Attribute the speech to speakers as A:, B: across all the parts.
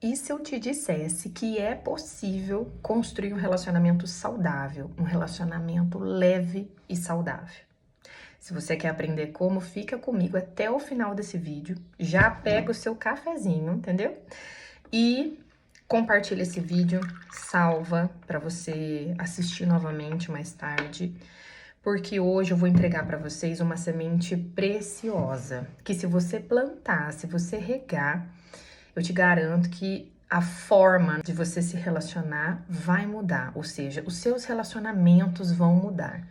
A: E se eu te dissesse que é possível construir um relacionamento saudável, um relacionamento leve e saudável? Se você quer aprender como, fica comigo até o final desse vídeo. Já pega o seu cafezinho, entendeu? E compartilha esse vídeo, salva para você assistir novamente mais tarde, porque hoje eu vou entregar para vocês uma semente preciosa, que se você plantar, se você regar, eu te garanto que a forma de você se relacionar vai mudar, ou seja, os seus relacionamentos vão mudar.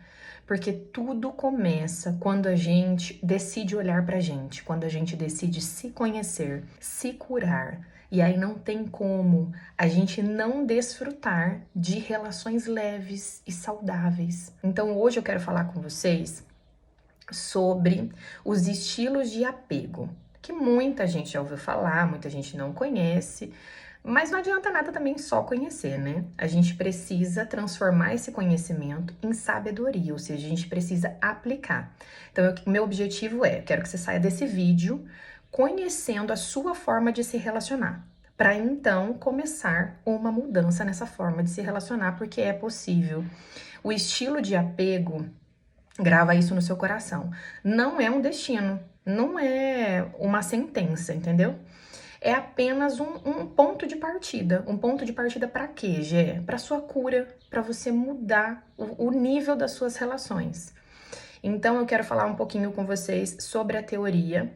A: Porque tudo começa quando a gente decide olhar pra gente, quando a gente decide se conhecer, se curar. E aí não tem como a gente não desfrutar de relações leves e saudáveis. Então hoje eu quero falar com vocês sobre os estilos de apego, que muita gente já ouviu falar, muita gente não conhece, mas não adianta nada também só conhecer, né? A gente precisa transformar esse conhecimento em sabedoria, ou seja, a gente precisa aplicar. Então, o meu objetivo é, quero que você saia desse vídeo conhecendo a sua forma de se relacionar, para então começar uma mudança nessa forma de se relacionar, porque é possível. O estilo de apego, grava isso no seu coração, não é um destino, não é uma sentença, entendeu? É apenas um ponto de partida. Um ponto de partida para quê, Gê? Para sua cura, para você mudar o nível das suas relações. Então eu quero falar um pouquinho com vocês sobre a teoria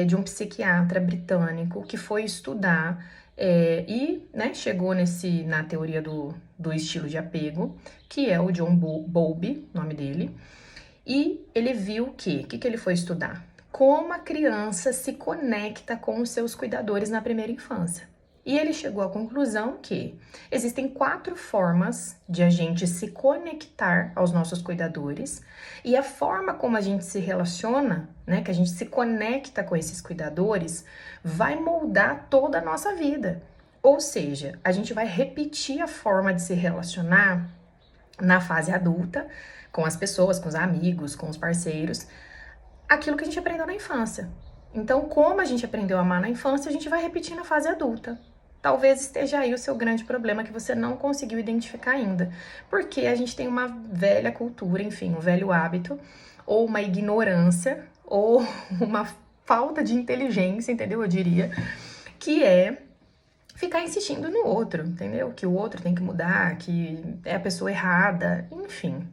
A: de um psiquiatra britânico que foi estudar e chegou na teoria do estilo de apego, que é o John Bowlby, nome dele, e ele viu o que ele foi estudar? Como a criança se conecta com os seus cuidadores na primeira infância. E ele chegou à conclusão que existem 4 formas de a gente se conectar aos nossos cuidadores, e a forma como a gente se relaciona, que a gente se conecta com esses cuidadores, vai moldar toda a nossa vida. Ou seja, a gente vai repetir a forma de se relacionar na fase adulta, com as pessoas, com os amigos, com os parceiros, aquilo que a gente aprendeu na infância. Então, como a gente aprendeu a amar na infância, a gente vai repetir na fase adulta. Talvez esteja aí o seu grande problema que você não conseguiu identificar ainda. Porque a gente tem uma velha cultura, enfim, um velho hábito, ou uma ignorância, ou uma falta de inteligência, entendeu? Eu diria, que é ficar insistindo no outro, entendeu? Que o outro tem que mudar, que é a pessoa errada, enfim.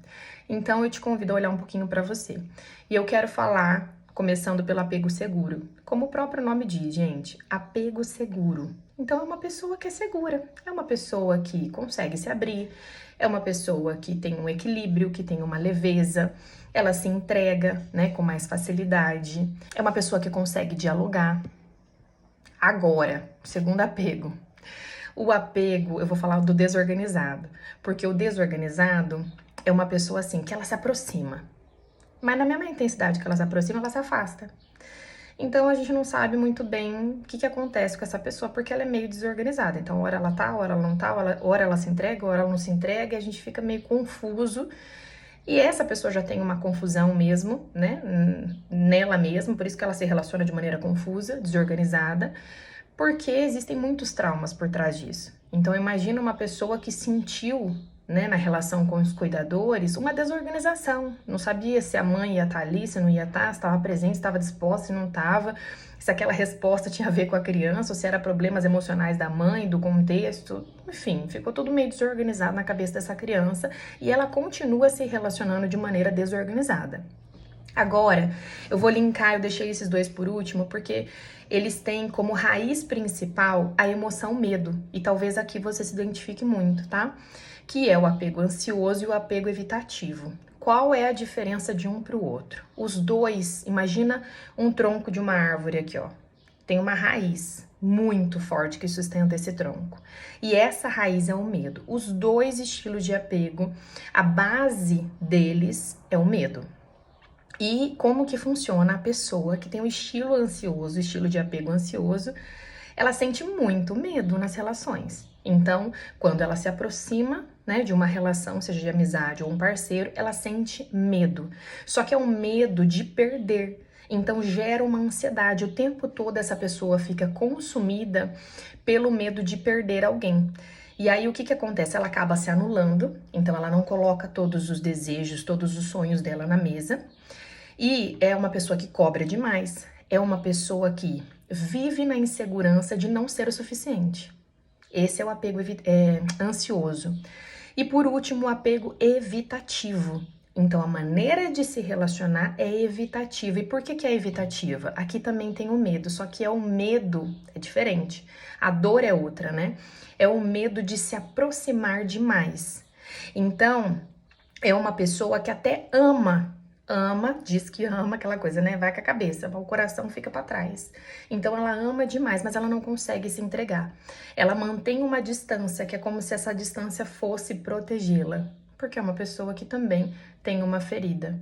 A: Então eu te convido a olhar um pouquinho para você. E eu quero falar, começando pelo apego seguro. Como o próprio nome diz, gente, apego seguro. Então é uma pessoa que é segura, é uma pessoa que consegue se abrir, é uma pessoa que tem um equilíbrio, que tem uma leveza, ela se entrega, com mais facilidade, é uma pessoa que consegue dialogar. Agora, segundo apego. O apego, eu vou falar do desorganizado, porque o desorganizado é uma pessoa assim que ela se aproxima, mas na mesma intensidade que ela se aproxima, ela se afasta. Então a gente não sabe muito bem o que acontece com essa pessoa, porque ela é meio desorganizada. Então, hora ela tá, hora ela não tá, hora ela se entrega, hora ela não se entrega, e a gente fica meio confuso. E essa pessoa já tem uma confusão mesmo, nela mesma, por isso que ela se relaciona de maneira confusa, desorganizada, porque existem muitos traumas por trás disso. Então imagina uma pessoa que sentiu, na relação com os cuidadores, uma desorganização, não sabia se a mãe ia estar ali, se não ia estar, se estava presente, se estava disposta, se não estava, se aquela resposta tinha a ver com a criança, ou se era problemas emocionais da mãe, do contexto, enfim, ficou tudo meio desorganizado na cabeça dessa criança e ela continua se relacionando de maneira desorganizada. Agora, eu vou linkar, eu deixei esses dois por último, porque eles têm como raiz principal a emoção medo, e talvez aqui você se identifique muito, tá? Que é o apego ansioso e o apego evitativo. Qual é a diferença de um para o outro? Os dois, imagina um tronco de uma árvore aqui, ó. Tem uma raiz muito forte que sustenta esse tronco. E essa raiz é o medo. Os dois estilos de apego, a base deles é o medo. E como que funciona a pessoa que tem o estilo ansioso, o estilo de apego ansioso, ela sente muito medo nas relações. Então, quando ela se aproxima, de uma relação, seja de amizade ou um parceiro, ela sente medo. Só que é um medo de perder. Então gera uma ansiedade. O tempo todo essa pessoa fica consumida pelo medo de perder alguém. E aí o que que acontece? Ela acaba se anulando, então ela não coloca todos os desejos, todos os sonhos dela na mesa. E é uma pessoa que cobra demais, é uma pessoa que vive na insegurança de não ser o suficiente. Esse é o apego ansioso. E por último, o apego evitativo. Então, a maneira de se relacionar é evitativa. E por que que é evitativa? Aqui também tem o medo, só que é o medo, é diferente. A dor é outra, né? É o medo de se aproximar demais. Então, é uma pessoa que até ama, diz que ama aquela coisa, né? Vai com a cabeça, o coração fica para trás. Então ela ama demais, mas ela não consegue se entregar. Ela mantém uma distância, que é como se essa distância fosse protegê-la, porque é uma pessoa que também tem uma ferida.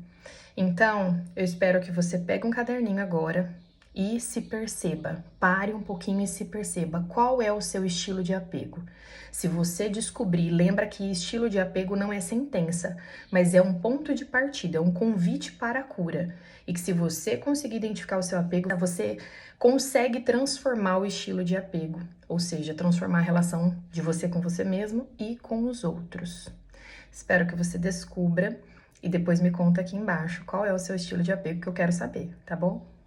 A: Então, eu espero que você pegue um caderninho agora e se perceba. Pare um pouquinho e se perceba qual é o seu estilo de apego. Se você descobrir, lembra que estilo de apego não é sentença, mas é um ponto de partida, é um convite para a cura. E que se você conseguir identificar o seu apego, você consegue transformar o estilo de apego, ou seja, transformar a relação de você com você mesmo e com os outros. Espero que você descubra e depois me conta aqui embaixo qual é o seu estilo de apego, que eu quero saber, tá bom?